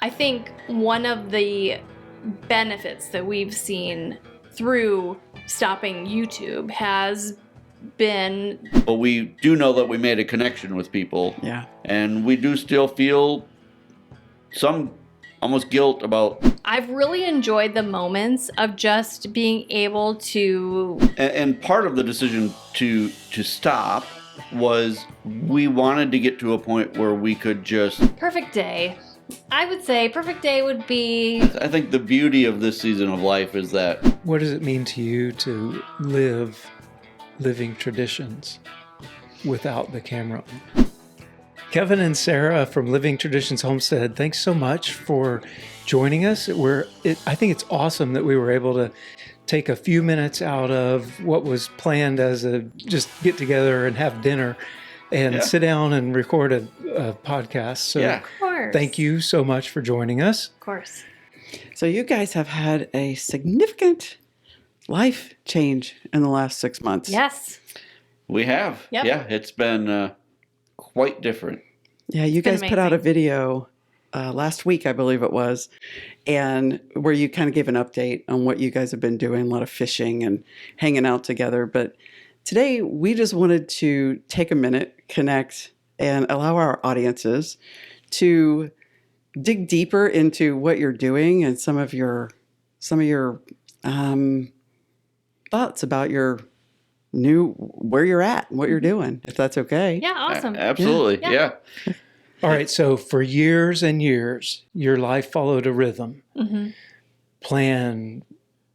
I think one of the benefits that we've seen through stopping YouTube has been... But we do know that we made a connection with people. Yeah. And we do still feel some almost guilt about... I've really enjoyed the moments of just being able to... And part of the decision to stop was we wanted to get to a point where we could just... Perfect day. I would say perfect day would be... I think the beauty of this season of life is that... What does it mean to you to live living traditions without the camera? Kevin and Sarah from Living Traditions Homestead, thanks so much for joining us. I think it's awesome that we were able to take a few minutes out of what was planned as a just get together and have dinner and sit down and record a podcast. So Of course. thank you so much for joining us. Of course. So you guys have had a significant life change in the last 6 months. Yes. We have. Yep. Yeah, it's been quite different. Yeah, you been guys put out a amazing. video last week, I believe it was, and where you kind of gave an update on what you guys have been doing, a lot of fishing and hanging out together. But today, we just wanted to take a minute, connect, and allow our audiences to dig deeper into what you're doing and some of your thoughts about your where you're at and what you're doing, if that's okay. Yeah, awesome. Absolutely. Yeah. Yeah. All right, so for years and years, your life followed a rhythm. Mm-hmm. Plan,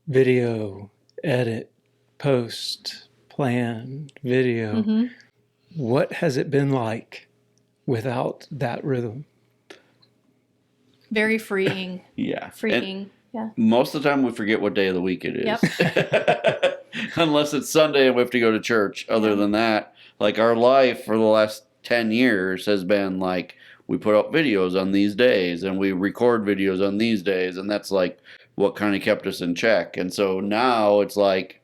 video, edit, post, plan, video. Mm-hmm. What has it been like without that rhythm? Very freeing. Yeah. Freeing. Yeah. Most of the time we forget what day of the week it is. Yep. Unless it's Sunday and we have to go to church. Other than that, like our life for the last 10 years has been like we put up videos on these days and we record videos on these days, and that's like what kind of kept us in check. And so now it's like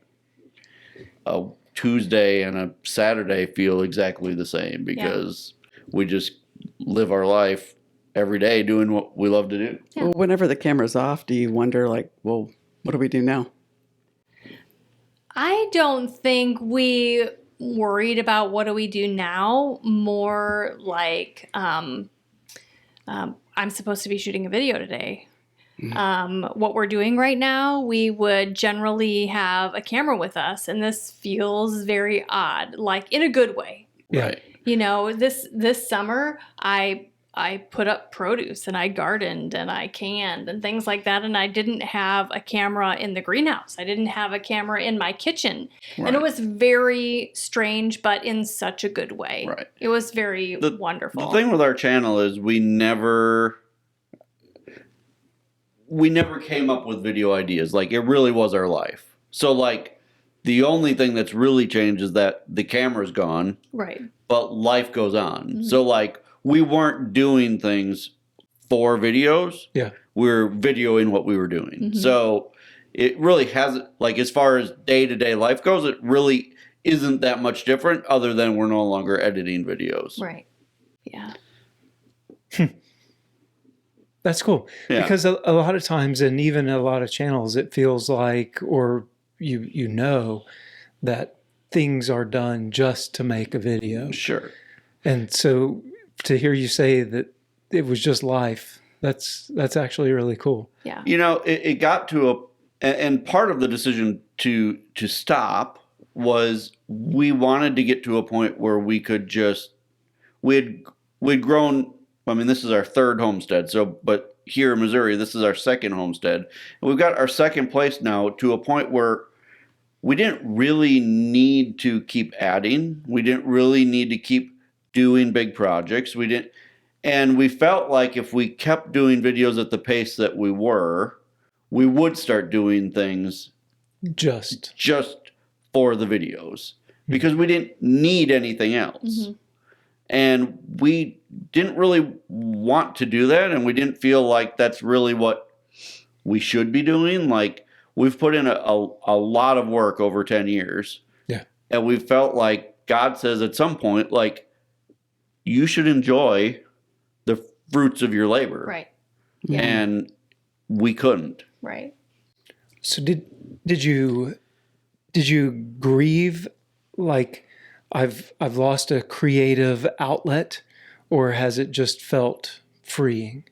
a Tuesday and a Saturday feel exactly the same because we just live our life every day doing what we love to do. Yeah. Well, whenever the camera's off, do you wonder, like, well, what do we do now? I don't think we worried about what do we do now. More like I'm supposed to be shooting a video today. What we're doing right now, we would generally have a camera with us, and this feels very odd, like in a good way. Yeah. Right. You know, this summer I put up produce and I gardened and I canned and things like that, and I didn't have a camera in the greenhouse. I didn't have a camera in my kitchen. Right. And it was very strange, but in such a good way. Right. It was very wonderful. The thing with our channel is we never came up with video ideas. Like it really was our life. So like the only thing that's really changed is that the camera's gone, Right. but life goes on. Mm-hmm. So like we weren't doing things for videos. Yeah. We're videoing what we were doing. Mm-hmm. So it really hasn't, like as far as day-to-day life goes, it really isn't that much different other than we're no longer editing videos. Right. Yeah. That's cool. Yeah. Because a lot of times, and even a lot of channels, it feels like, or you know, that things are done just to make a video. Sure. And so to hear you say that it was just life, that's actually really cool. Yeah. You know, it got to and part of the decision to stop was we wanted to get to a point where we could just, we'd grown, I mean, this is our third homestead, but here in Missouri, this is our second homestead. And we've got our second place now to a point where we didn't really need to keep adding. We didn't really need to keep doing big projects. And we felt like if we kept doing videos at the pace that we were, we would start doing things Just for the videos because we didn't need anything else. Mm-hmm. And we didn't really want to do that, and we didn't feel like that's really what we should be doing. Like, we've put in a lot of work over 10 years. Yeah. And we felt like God says at some point, like, you should enjoy the fruits of your labor. Right. Yeah. And we couldn't. Right. So did you grieve like I've lost a creative outlet, or has it just felt freeing?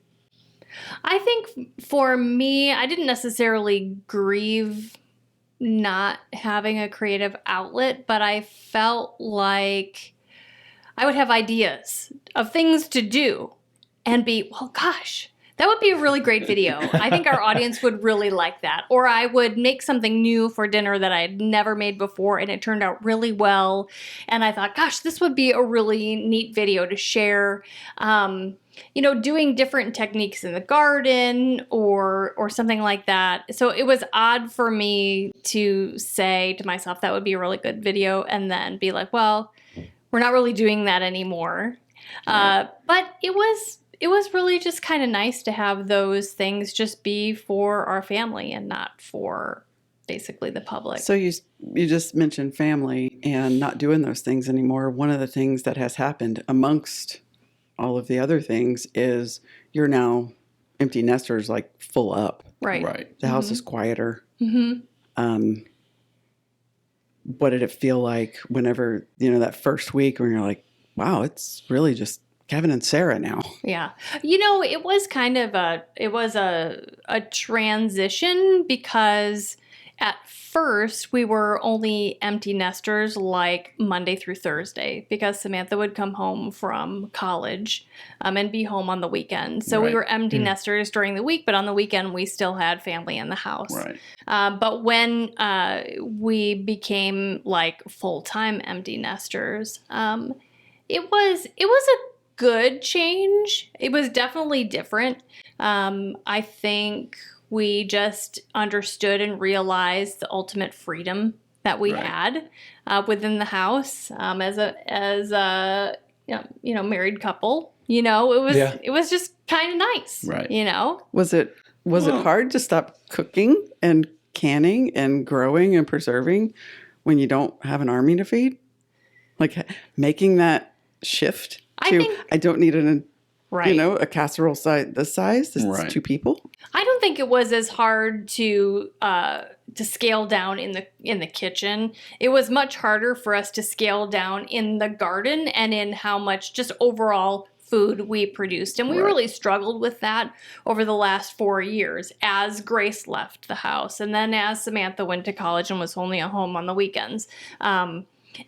I think for me, I didn't necessarily grieve not having a creative outlet, but I felt like I would have ideas of things to do and be, well, gosh, that would be a really great video. I think our audience would really like that. Or I would make something new for dinner that I had never made before and it turned out really well. And I thought, gosh, this would be a really neat video to share. Doing different techniques in the garden or something like that. So it was odd for me to say to myself, that would be a really good video, and then be like, well, we're not really doing that anymore. But it was really just kind of nice to have those things just be for our family and not for basically the public. So you just mentioned family and not doing those things anymore. One of the things that has happened amongst all of the other things is you're now empty nesters, like full up. Right. The house is quieter. Mm-hmm. What did it feel like whenever, that first week when you're like, wow, it's really just Kevin and Sarah now? Yeah. It was kind of a transition, because at first we were only empty nesters like Monday through Thursday, because Samantha would come home from college and be home on the weekend. So we were empty nesters during the week, but on the weekend we still had family in the house. Right. But when we became like full-time empty nesters, it was a good change. It was definitely different. I think we just understood and realized the ultimate freedom that we had within the house as a married couple. It was just kind of nice. Right. Was it hard to stop cooking and canning and growing and preserving when you don't have an army to feed? Like making that shift to I don't need a casserole this size. This is 2 people. I don't think it was as hard to scale down in the kitchen. It was much harder for us to scale down in the garden and in how much just overall food we produced. And we really struggled with that over the last 4 years as Grace left the house, and then as Samantha went to college and was only at home on the weekends.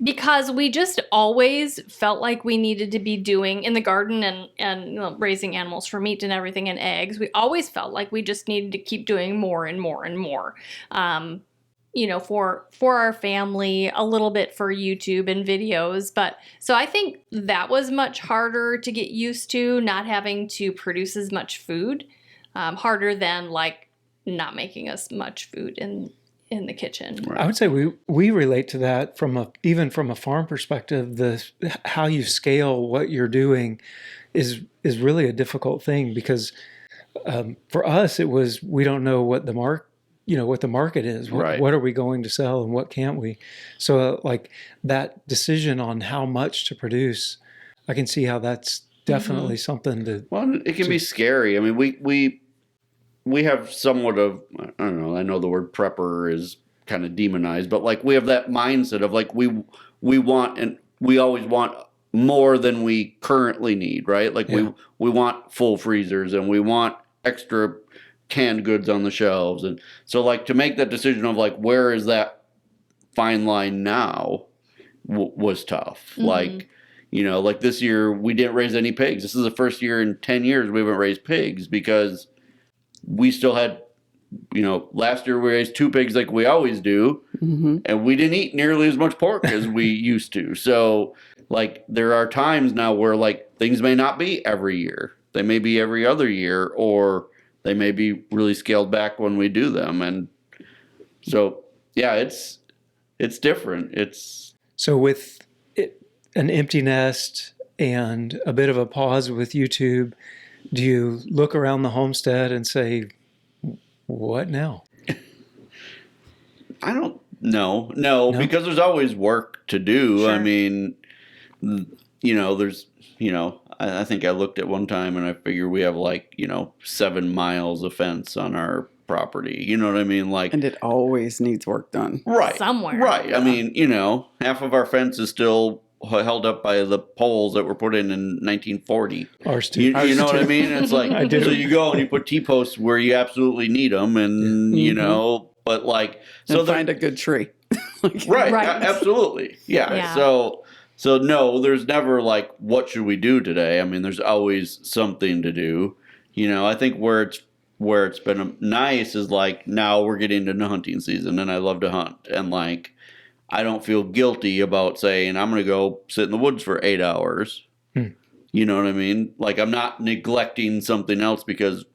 Because we just always felt like we needed to be doing in the garden and raising animals for meat and everything and eggs. We always felt like we just needed to keep doing more and more and more. For our family, a little bit for YouTube and videos. But so I think that was much harder to get used to, not having to produce as much food, harder than like not making as much food in the kitchen. I would say we relate to that even from a farm perspective. How you scale what you're doing is really a difficult thing, because for us it was, we don't know what the market is. What are we going to sell and what can't we? So like that decision on how much to produce, I can see how that's definitely something to. Well, it can be scary. I mean, we have somewhat of, I don't know, I know the word prepper is kind of demonized, but like we have that mindset of like we want, and we always want more than we currently need, right? Like we want full freezers and we want extra canned goods on the shelves. And so like to make that decision of like, where is that fine line now was tough. Like, like this year we didn't raise any pigs. This is the first year in 10 years we haven't raised pigs, because we still had, last year we raised 2 pigs like we always do, and we didn't eat nearly as much pork as we used to. So, like, there are times now where, like, things may not be every year. They may be every other year, or they may be really scaled back when we do them. And so, yeah, it's different. So with an empty nest and a bit of a pause with YouTube, do you look around the homestead and say, what now? I don't know. No, because there's always work to do. Sure. I mean, there's, I think I looked at one time and I figure we have like, 7 miles of fence on our property. You know what I mean? Like, And it always needs work done. right. Somewhere. Right. Yeah. I mean, half of our fence is still held up by the poles that were put in 1940. Ours too. You know what I mean? It's like, I do. so you go and you put T-posts where you absolutely need them, and, but like, so And find a good tree. right, Right. Absolutely. Yeah. Yeah. So no, there's never like, what should we do today? I mean, there's always something to do. I think where it's been nice is like, now we're getting into hunting season, and I love to hunt, and like, I don't feel guilty about saying I'm going to go sit in the woods for 8 hours. You know what I mean? Like, I'm not neglecting something else because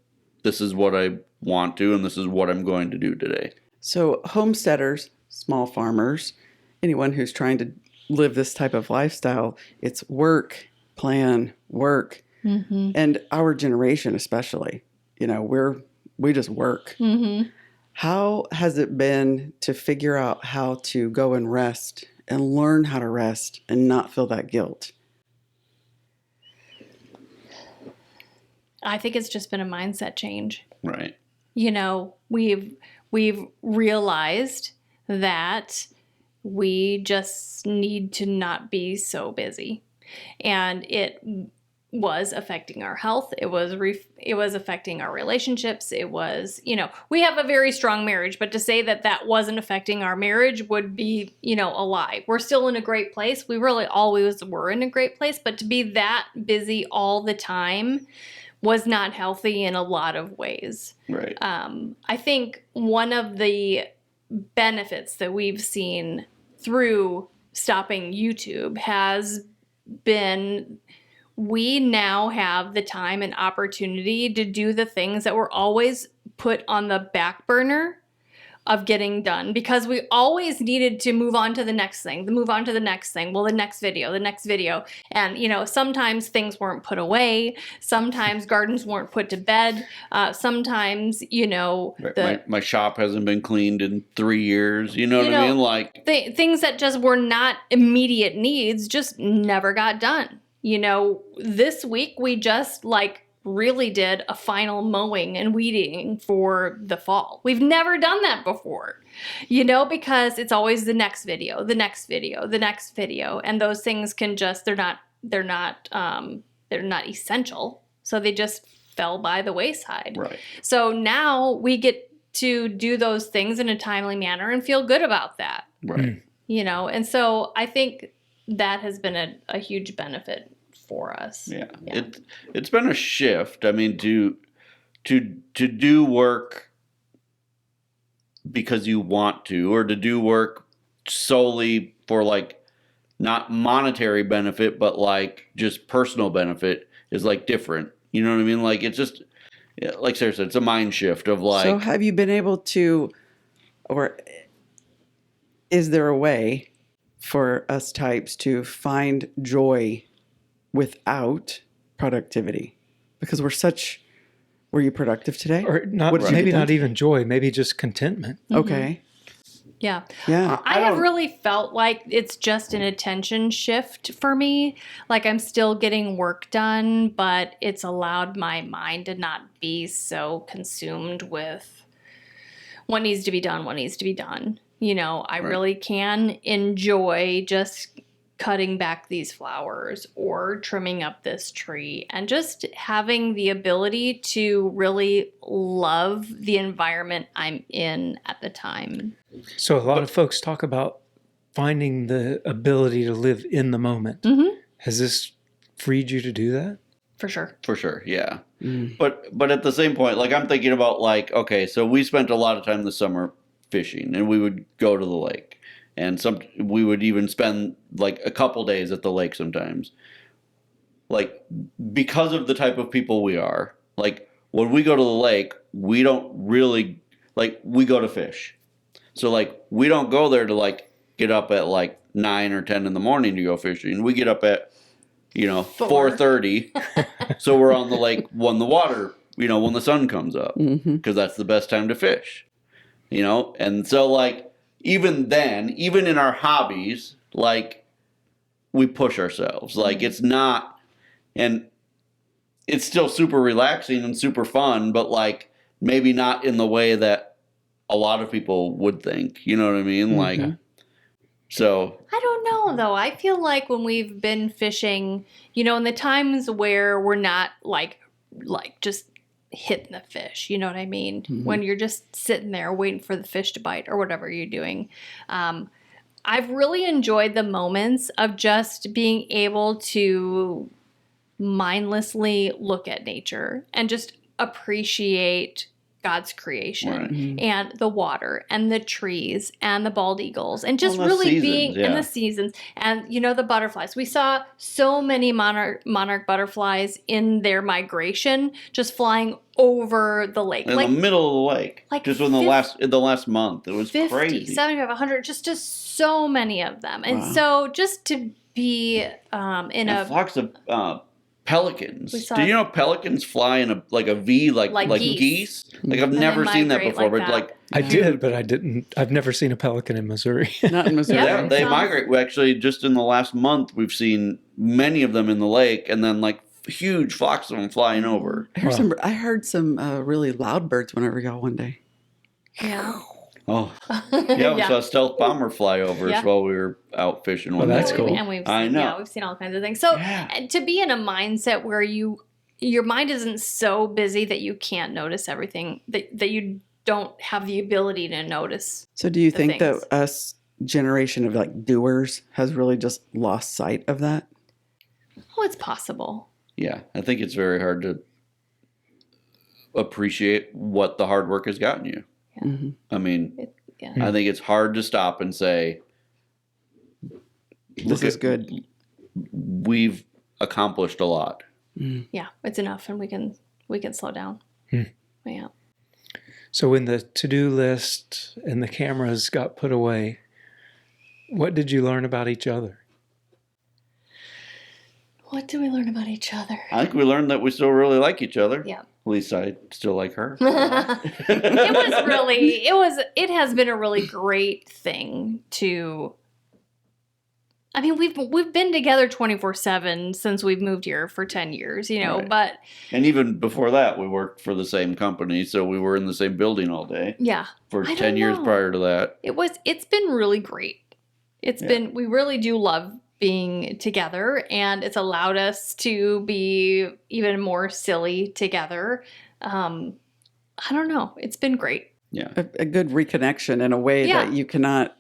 this is what I want to, and this is what I'm going to do today. So homesteaders, small farmers, anyone who's trying to live this type of lifestyle, it's work, plan, work. And our generation especially, we just work. How has it been to figure out how to go and rest and learn how to rest and not feel that guilt? I think it's just been a mindset change. Right. We've realized that we just need to not be so busy, and it was affecting our health. It was affecting our relationships. It was, we have a very strong marriage, but to say that wasn't affecting our marriage would be, a lie. We're still in a great place. We really always were in a great place, but to be that busy all the time was not healthy in a lot of ways. Right. I think one of the benefits that we've seen through stopping YouTube has been we now have the time and opportunity to do the things that were always put on the back burner of getting done, because we always needed to move on to the next thing, well, the next video. And, sometimes things weren't put away. Sometimes gardens weren't put to bed. Sometimes, Right. My shop hasn't been cleaned in 3 years. You know what I mean? Like, things that just were not immediate needs just never got done. This week we just really did a final mowing and weeding for the fall. We've never done that before, because it's always the next video. And those things can just, they're not essential. So they just fell by the wayside. right. So now we get to do those things in a timely manner and feel good about that, Right. and so I think that has been a huge benefit for us. Yeah. It's been a shift. I mean, to do work because you want to, or to do work solely for not monetary benefit, but just personal benefit is different. You know what I mean? It's just, like Sarah said, it's a mind shift of So have you been able to, or is there a way for us types to find joy without productivity? Because were you productive today? Or not, What did you maybe get not done? even joy, maybe just contentment. Okay. Yeah. Yeah. I have really felt like it's just an attention shift for me. I'm still getting work done, but it's allowed my mind to not be so consumed with what needs to be done. I really can enjoy just cutting back these flowers or trimming up this tree, and just having the ability to really love the environment I'm in at the time. So a lot of folks talk about finding the ability to live in the moment. Has this freed you to do that? For sure. For sure, yeah. But at the same point, I'm thinking about okay, so we spent a lot of time this summer fishing, and we would go to the lake, and we would even spend a couple days at the lake sometimes. Because of the type of people we are, when we go to the lake, we don't really we go to fish. So we don't go there to get up at 9 or 10 in the morning to go fishing. We get up at 4:30, so we're on the lake when the water, when the sun comes up, because that's the best time to fish. And so even then, even in our hobbies, we push ourselves. It's not, and it's still super relaxing and super fun, but like maybe not in the way that a lot of people would think. You know what I mean? Like, so I don't know though. I feel like when we've been fishing, you know, in the times where we're not like just hitting the fish, you know what I mean? When you're just sitting there waiting for the fish to bite or whatever you're doing. I've really enjoyed the moments of just being able to mindlessly look at nature and just appreciate God's creation and the water and the trees and the bald eagles and just Well, the really seasons, being in yeah. the seasons and, you know, the butterflies. We saw so many monarch butterflies in their migration just flying over the lake. in the middle of the lake, like just in the last month, it was 50, crazy. 75, 100, just so many of them. And so just to be in And a flocks of pelicans. We saw- Do you know pelicans fly in a V like geese. geese? Like I've they never seen that migrate before, like but that. like I did, but I didn't. I've never seen a pelican in Missouri. Not in Missouri. Yeah. yeah, they Sounds- migrate. We actually just in the last month we've seen many of them in the lake, and then like huge flocks of them flying over. I heard some really loud birds whenever y'all one day. yeah. Oh, yeah, we saw a stealth bomber fly over Yeah. us while we were out fishing one that's day. cool. And we've I seen, know. yeah, we've seen all kinds of things. So Yeah. and to be in a mindset where your mind isn't so busy that you can't notice everything, that you don't have the ability to notice. So do you The think things. that us generation of like doers has really just lost sight of that? Oh, it's possible. Yeah, I think it's very hard to appreciate what the hard work has gotten you. Mm-hmm. I mean, Yeah. I think it's hard to stop and say, This "Look is at- good. We've accomplished a lot." Yeah, it's enough, and we can slow down. Yeah. So when the to-do list and the cameras got put away, what did you learn about each other? What do we learn about each other? I think we learned that we still really like each other. Yeah. At least I still like her. It has been a really great thing to. I mean, we've been together 24/7 since we've moved here for 10 years, you know, Right. but And even before that, we worked for the same company, so we were in the same building all day yeah, for I 10 don't years know. prior to that. it's been really great. We really do love being together, and it's allowed us to be even more silly together. I don't know. It's been great. Yeah. A good reconnection in a way Yeah. that you cannot.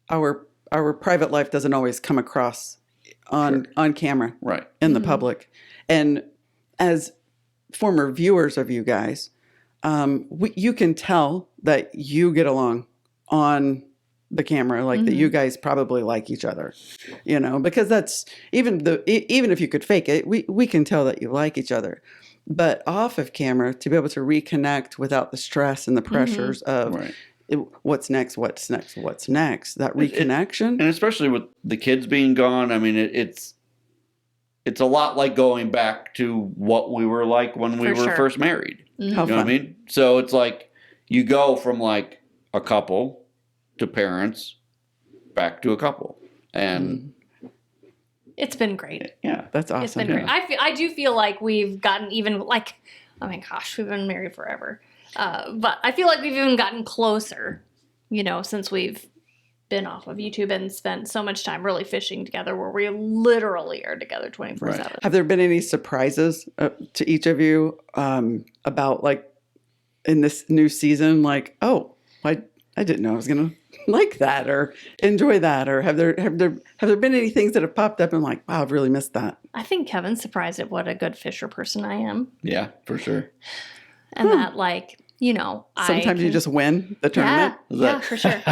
Our private life doesn't always come across on camera Right. in the public, and as former viewers of you guys, you can tell that you get along on the camera, like that you guys probably like each other, you know, because that's even if you could fake it, we can tell that you like each other. But off of camera, to be able to reconnect without the stress and the pressures of Right. what's next, that reconnection. And especially with the kids being gone, I mean, it's a lot like going back to what we were like when we For were sure. first married. How You know what I fun. mean? So it's like you go from like a couple to parents back to a couple. And It's been great. yeah. That's awesome. It's been great. I do feel like we've gotten even like, oh my gosh, we've been married forever. But I feel like we've even gotten closer, you know, since we've been off of YouTube and spent so much time really fishing together, where we literally are together 24/7. Have there been any surprises to each of you about like in this new season? Like, oh, I didn't know I was gonna like that or enjoy that, or have there been any things that have popped up and like, wow, I've really missed that. I think Kevin's surprised at what a good fisher person I am, Yeah, for sure. and that like, you know, Sometimes you just win the tournament yeah, for sure.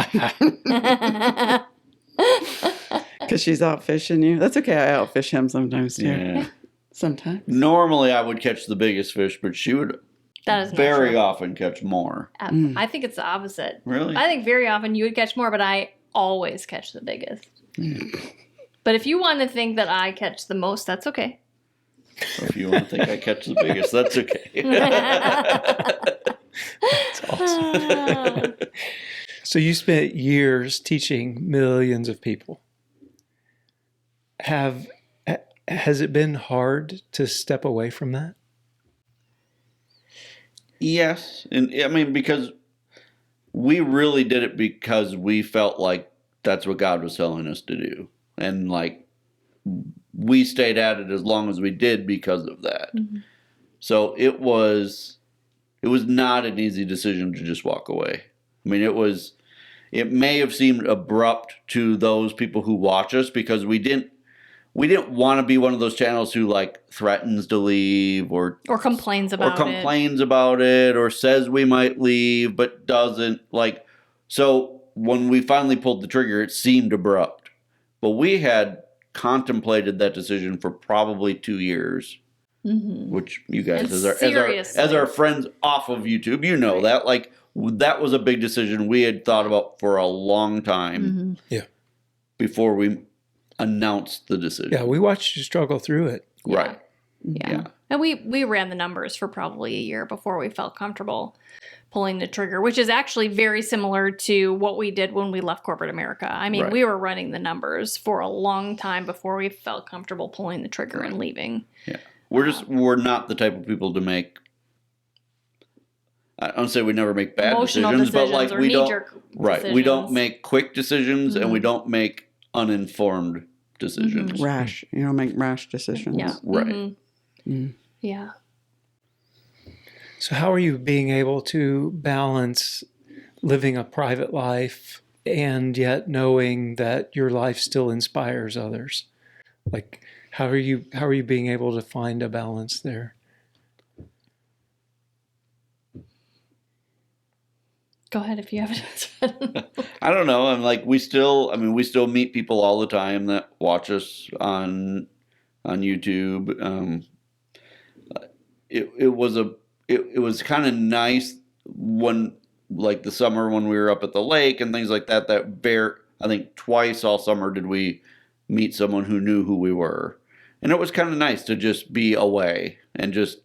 because she's out fishing you. That's okay. I outfish him sometimes too. Yeah. Sometimes. Normally I would catch the biggest fish, but she would That is not very true. often catch more. I think it's the opposite. Really? I think very often you would catch more, but I always catch the biggest. But if you want to think that I catch the most, that's okay. If you want to think I catch the biggest, that's okay. That's awesome. So you spent years teaching millions of people. Has it been hard to step away from that? Yes. And I mean, because we really did it because we felt like that's what God was telling us to do. And like, we stayed at it as long as we did because of that. Mm-hmm. So it was not an easy decision to just walk away. I mean, it may have seemed abrupt to those people who watch us because we didn't want to be one of those channels who like threatens to leave or complains about it or says we might leave but doesn't. Like, so when we finally pulled the trigger, it seemed abrupt, but we had contemplated that decision for probably 2 years, which you guys as our friends off of YouTube, you know, that like that was a big decision we had thought about for a long time. Yeah. Before we announced the decision. Yeah, we watched you struggle through it. Yeah. Right. Yeah. And we ran the numbers for probably a year before we felt comfortable pulling the trigger, which is actually very similar to what we did when we left corporate America. I mean, we were running the numbers for a long time before we felt comfortable pulling the trigger and leaving. Yeah. We're not the type of people to make, I don't say we never make bad decisions, but like we don't make quick decisions and we don't make uninformed decisions. Rash. You don't make rash decisions. Yeah. Right. Yeah. So how are you being able to balance living a private life and yet knowing that your life still inspires others? Like, how are you being able to find a balance there? Go ahead if you have an I don't know. I'm like, we still meet people all the time that watch us on YouTube. It was kind of nice when, like, the summer when we were up at the lake and things like that. I think twice all summer did we meet someone who knew who we were, and it was kind of nice to just be away and just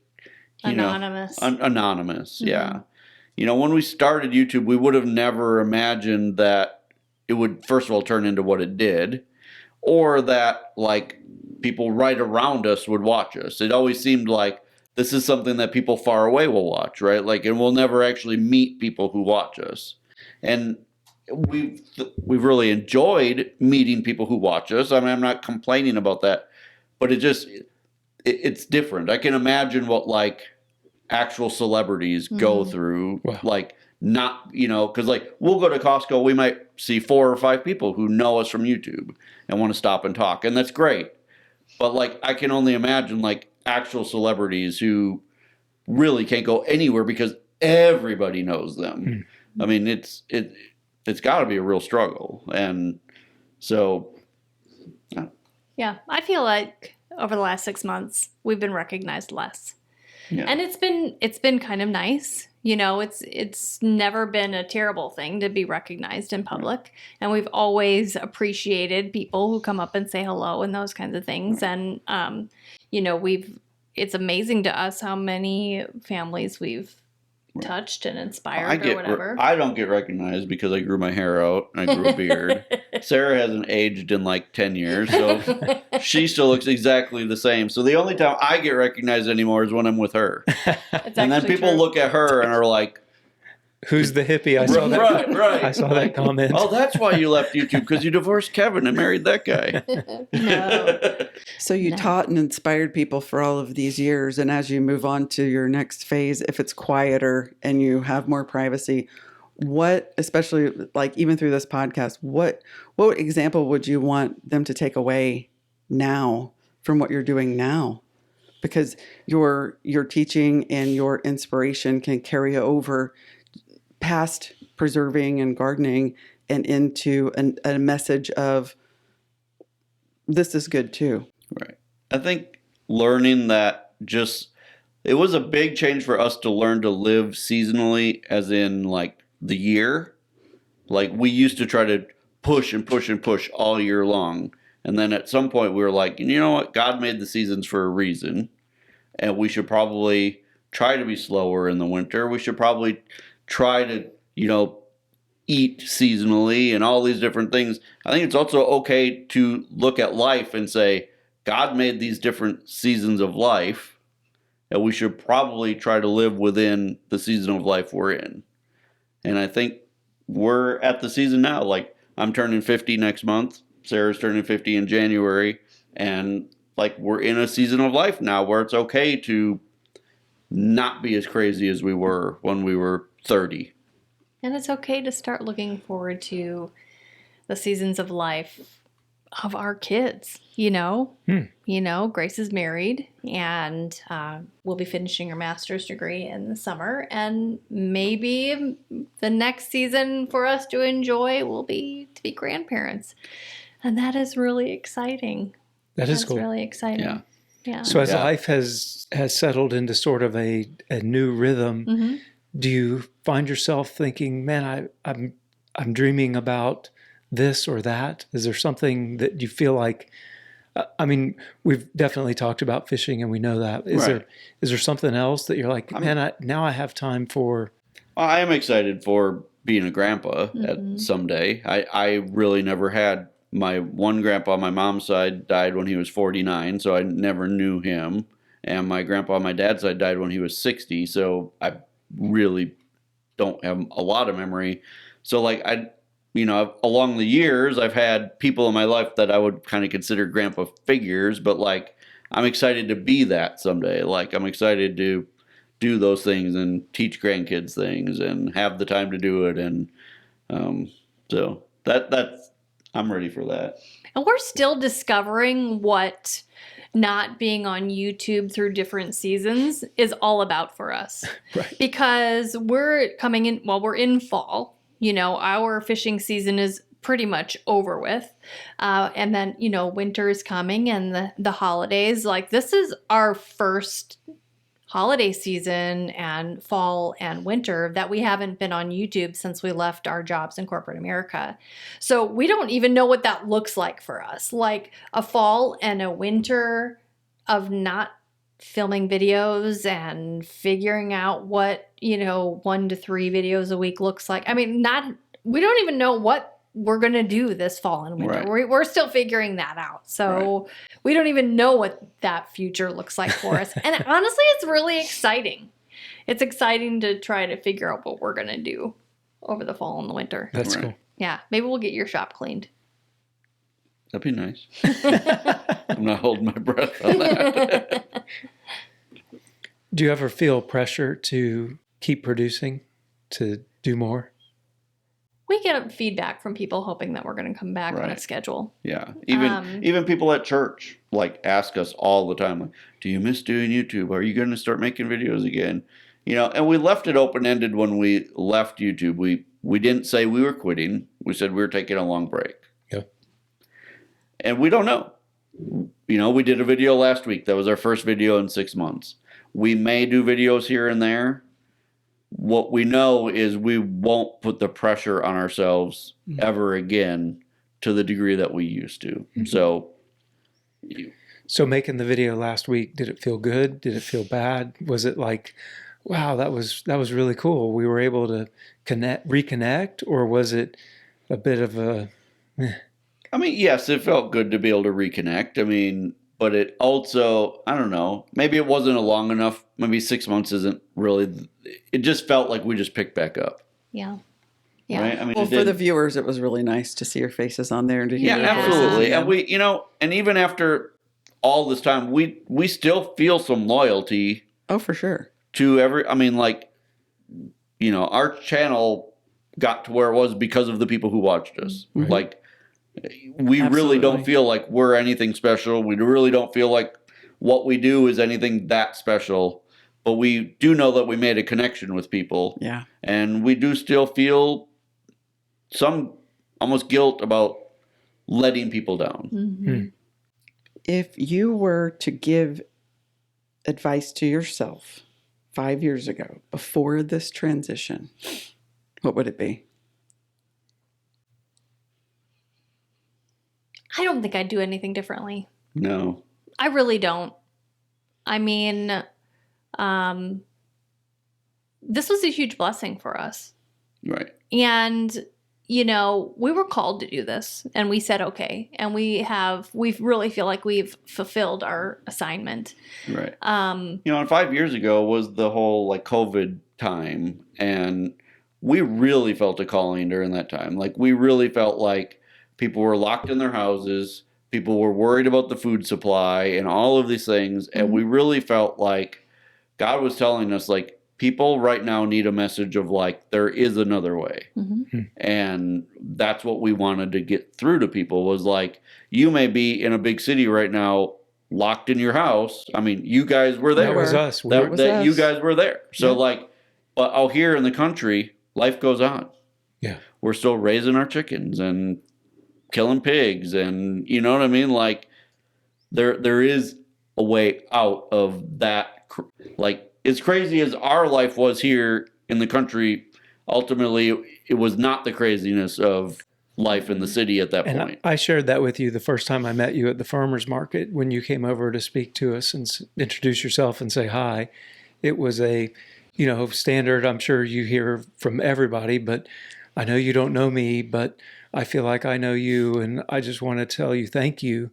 anonymous. Anonymous, yeah. You know, when we started YouTube, we would have never imagined that it would, first of all, turn into what it did, or that, like, people right around us would watch us. It always seemed like this is something that people far away will watch, right? Like, and we'll never actually meet people who watch us. And we've really enjoyed meeting people who watch us. I mean, I'm not complaining about that, but it's different. I can imagine what, like, actual celebrities go through. Wow. Like, not, because like we'll go to Costco, we might see 4 or 5 people who know us from YouTube and want to stop and talk, and that's great. But like, I can only imagine like actual celebrities who really can't go anywhere because everybody knows them. I mean, it's got to be a real struggle, and so Yeah, I feel like over the last 6 months we've been recognized less. Yeah. And it's been kind of nice. It's never been a terrible thing to be recognized in public. And we've always appreciated people who come up and say hello and those kinds of things. And it's amazing to us how many families we've touched and inspired or whatever. I don't get recognized because I grew my hair out and I grew a beard. Sarah hasn't aged in like 10 years, so she still looks exactly the same. So the only time I get recognized anymore is when I'm with her. And then people look at her and are like, "Who's the hippie?" I saw that. Right. I saw that comment. Oh, that's why you left YouTube, because you divorced Kevin and married that guy. No. So you taught and inspired people for all of these years. And as you move on to your next phase, if it's quieter and you have more privacy, what, especially like even through this podcast, what example would you want them to take away now from what you're doing now? Because your teaching and your inspiration can carry over past preserving and gardening and into a message of this is good too. Right. I think learning that it was a big change for us to learn to live seasonally, as in like the year. Like, we used to try to push and push and push all year long. And then at some point we were like, you know what? God made the seasons for a reason. And we should probably try to be slower in the winter. We should probably try to, eat seasonally and all these different things. I think it's also okay to look at life and say, God made these different seasons of life, and we should probably try to live within the season of life we're in. And I think we're at the season now. Like, I'm turning 50 next month. Sarah's turning 50 in January. And like, we're in a season of life now where it's okay to not be as crazy as we were when we were 30. And it's okay to start looking forward to the seasons of life of our kids, you know? You know, Grace is married and we'll be finishing her master's degree in the summer. And maybe the next season for us to enjoy will be to be grandparents. And that is really exciting. That's cool. Really exciting. Yeah. Yeah. So as life has settled into sort of a new rhythm, do you find yourself thinking, man, I'm dreaming about this or that? Is there something that you feel like, I mean, we've definitely talked about fishing and we know that. Is there something else that you're like, man, now I have time for? I am excited for being a grandpa at someday. I really never had. My one grandpa on my mom's side died when he was 49, so I never knew him. And my grandpa on my dad's side died when he was 60, so I really don't have a lot of memory. So like along the years, I've had people in my life that I would kind of consider grandpa figures, but like, I'm excited to be that someday. Like, I'm excited to do those things and teach grandkids things and have the time to do it. And so that's, I'm ready for that. And we're still discovering what not being on YouTube through different seasons is all about for us. Right. Because we're coming in, we're in fall. You know, our fishing season is pretty much over with. And then, you know, winter is coming and the holidays. Like, this is our first holiday season and fall and winter that we haven't been on YouTube since we left our jobs in corporate America. So we don't even know what that looks like for us. Like a fall and a winter of not filming videos and figuring out what, 1 to 3 videos a week looks like. I mean, we don't even know what we're going to do this fall and winter. Right. We're still figuring that out. So we don't even know what that future looks like for us. And honestly, it's really exciting. It's exciting to try to figure out what we're going to do over the fall and the winter. That's cool. Yeah. Maybe we'll get your shop cleaned. That'd be nice. I'm not holding my breath on that. Do you ever feel pressure to keep producing, to do more? We get feedback from people hoping that we're going to come back on a schedule. Yeah. Even people at church like ask us all the time, like, do you miss doing YouTube? Are you going to start making videos again? And we left it open-ended when we left YouTube. We didn't say we were quitting. We said we were taking a long break. Yeah. And we don't know. We did a video last week. That was our first video in 6 months. We may do videos here and there. What we know is we won't put the pressure on ourselves ever again to the degree that we used to. So making the video last week, did it feel good? Did it feel bad? Was it like, wow, that was really cool. We were able to reconnect, or was it a bit of a I mean, yes, it felt good to be able to reconnect. I mean, but it also, I don't know, maybe it wasn't a long enough, maybe 6 months isn't really, it just felt like we just picked back up. Yeah. Right? I mean, Well, for the viewers, it was really nice to see your faces on there and to hear your voices. Absolutely. Yeah. And we, and even after all this time, we still feel some loyalty. Oh, for sure. To our channel got to where it was because of the people who watched us. Mm-hmm. Like, we really don't feel like we're anything special. We really don't feel like what we do is anything that special. But we do know that we made a connection with people. Yeah. And we do still feel some almost guilt about letting people down. Mm-hmm. If you were to give advice to yourself 5 years ago, before this transition, what would it be? I don't think I'd do anything differently. No. I really don't. I mean, this was a huge blessing for us. Right. And, you know, we were called to do this, and we said okay, and we really feel like we've fulfilled our assignment. Right. You know, and 5 years ago was the whole like COVID time, and we really felt a calling during that time. Like we really felt like people were locked in their houses, people were worried about the food supply and all of these things, and we really felt like God was telling us like people right now need a message of like there is another way. And that's what we wanted to get through to people was like, you may be in a big city right now locked in your house. I mean, you guys were there. That was us. You guys were there. So like, but out here in the country, life goes on. Yeah. We're still raising our chickens and killing pigs, and you know what I mean? Like there is a way out of that. Like as crazy as our life was here in the country, ultimately it was not the craziness of life in the city at that point. I shared that with you the first time I met you at the farmer's market when you came over to speak to us and introduce yourself and say hi. It was a, you know, standard I'm sure you hear from everybody, but I know you don't know me, but I feel like I know you, and I just want to tell you thank you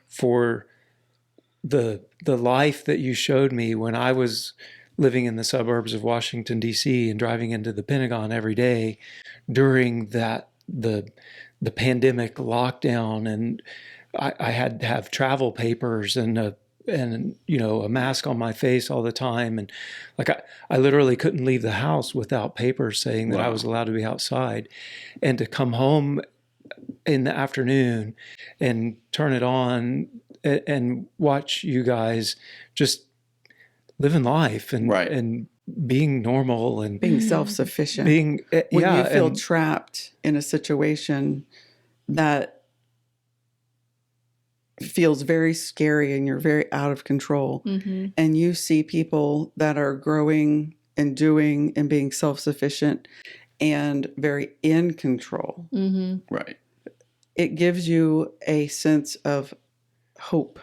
for the life that you showed me when I was living in the suburbs of Washington, D.C. and driving into the Pentagon every day during that the pandemic lockdown, and I had to have travel papers and you know, a mask on my face all the time, and like I literally couldn't leave the house without papers saying that I was allowed to be outside, and to come home in the afternoon and turn it on and watch you guys just living life and being normal and being self-sufficient. Being when you feel trapped in a situation that feels very scary and you're very out of control, and you see people that are growing and doing and being self-sufficient and very in control. Right. It gives you a sense of hope.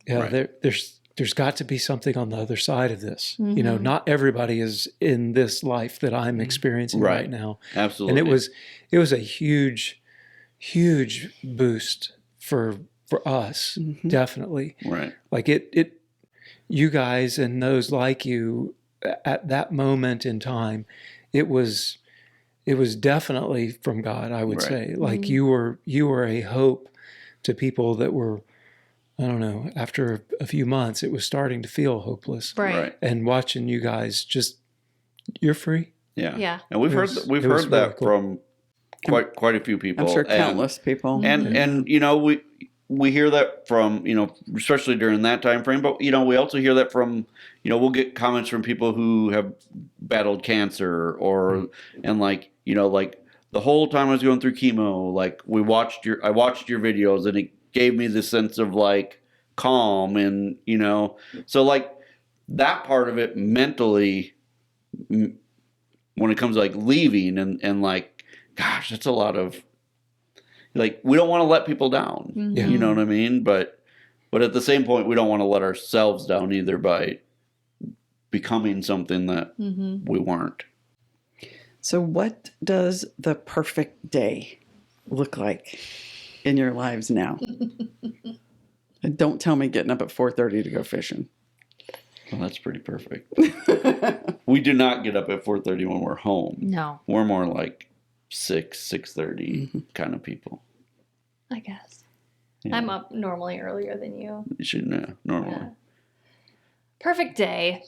Yeah, there's got to be something on the other side of this. You know, not everybody is in this life that I'm experiencing right now. Absolutely. And it was a huge boost for us, definitely. Right. Like it you guys and those like you at that moment in time, it was definitely from God, I would say. Like you were a hope to people that were, I don't know, after a few months, it was starting to feel hopeless. Right. And watching you guys just, you're free. Yeah. Yeah. And we've heard really that cool. from quite a few people. I'm sure countless people. And you know, we hear that from, you know, especially during that time frame, but you know, we also hear that from, you know, we'll get comments from people who have battled cancer or and like, you know, like the whole time I was going through chemo, like I watched your videos and it gave me this sense of like calm and, you know, so like that part of it mentally when it comes to like leaving and like, gosh, that's a lot of, like, we don't want to let people down, you know what I mean? But at the same point, we don't want to let ourselves down either by becoming something that we weren't. So what does the perfect day look like in your lives now? And don't tell me getting up at 4:30 to go fishing. Well, that's pretty perfect. We do not get up at 4:30 when we're home. No. We're more like 6:30 kind of people. I guess. Yeah. I'm up normally earlier than you. You should know, normally. Yeah. Perfect day.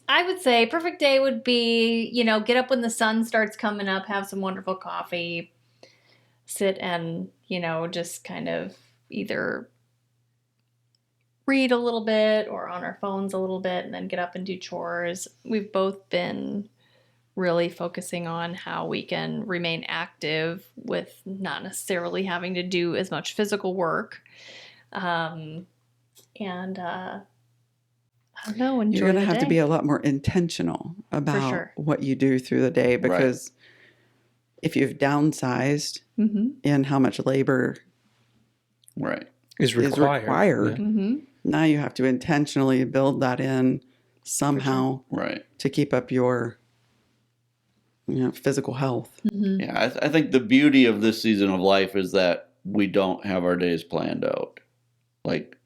I would say perfect day would be, you know, get up when the sun starts coming up, have some wonderful coffee, sit and, you know, just kind of either read a little bit or on our phones a little bit and then get up and do chores. We've both been really focusing on how we can remain active with not necessarily having to do as much physical work. I don't know, enjoy You're going to have day. to be a lot more intentional about what you do through the day, because if you've downsized and how much labor is required, now you have to intentionally build that in somehow to keep up your physical health. Yeah, I think the beauty of this season of life is that we don't have our days planned out. Like,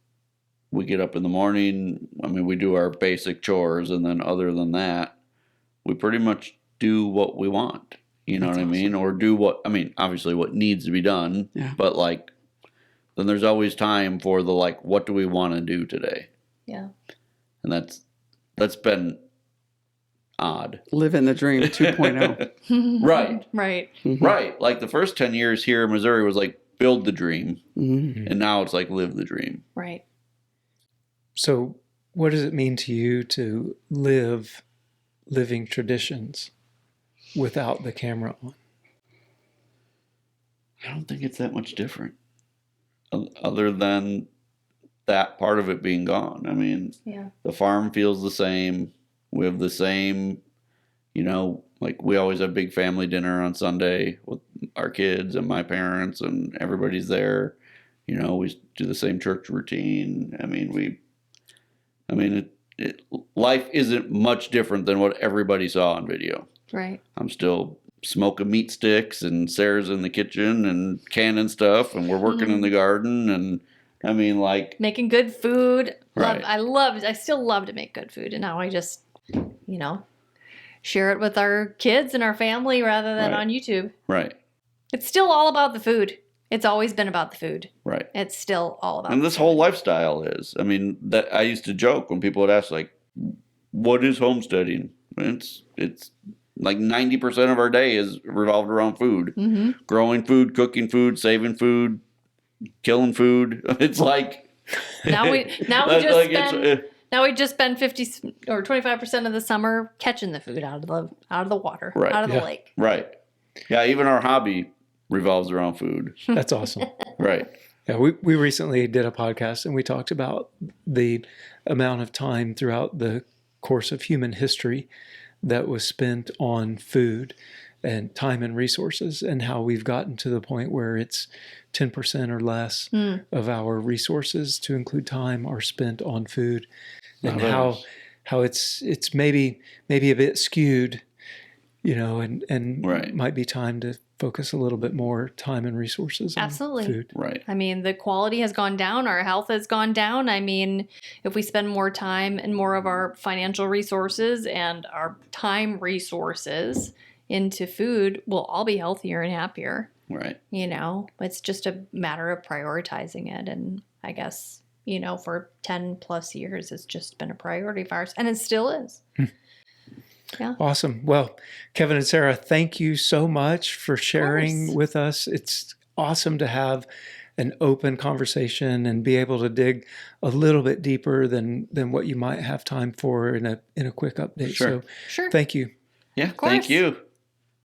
we get up in the morning, I mean, we do our basic chores, and then other than that, we pretty much do what we want. You know That's what I mean? Or do what, I mean, obviously what needs to be done, Yeah. but like, then there's always time for the like, what do we want to do today? Yeah. And that's been odd. Living the dream 2.0. Right. Right. Right. Like the first 10 years here in Missouri was like build the dream. Mhm. And now it's like live the dream. Right. So, what does it mean to you to live living traditions without the camera on? I don't think it's that much different. Other than that part of it being gone. I mean, Yeah. the farm feels the same. We have the same, like we always have big family dinner on Sunday with our kids and my parents and everybody's there. We do the same church routine. Life isn't much different than what everybody saw on video. Right. I'm still smoking meat sticks and Sarah's in the kitchen and canning stuff and we're working in the garden and Making good food. Right. I still love to make good food. And now I just, share it with our kids and our family rather than Right. on YouTube. right, It's still all about the food. It's always been about the food. right. It's still all about And the this food. whole lifestyle is. That I used to joke when people would ask, like, what is homesteading? It's like 90% of our day is revolved around food. Mm-hmm. Growing food, cooking food, saving food, killing food. It's like Now we that's just like spend now we just spend 50 or 25% of the summer catching the food out of the water, Right. out of the Yeah. lake. right. Yeah, even our hobby revolves around food. That's awesome. Right. Yeah, we recently did a podcast and we talked about the amount of time throughout the course of human history that was spent on food and time and resources, and how we've gotten to the point where it's 10% or less of our resources, to include time, are spent on food, and how it's maybe a bit skewed, and Right. might be time to focus a little bit more time and resources on Absolutely. food. Right. The quality has gone down. Our health has gone down. If we spend more time and more of our financial resources and our time resources into food, we'll all be healthier and happier. Right. It's just a matter of prioritizing it. And I guess, for 10 plus years, it's just been a priority of ours. And it still is. Yeah. Awesome. Well, Kevin and Sarah, thank you so much for sharing course. with us. It's awesome to have an open conversation and be able to dig a little bit deeper than what you might have time for in a quick update. Sure. So Sure. thank you. Yeah. course. Thank you.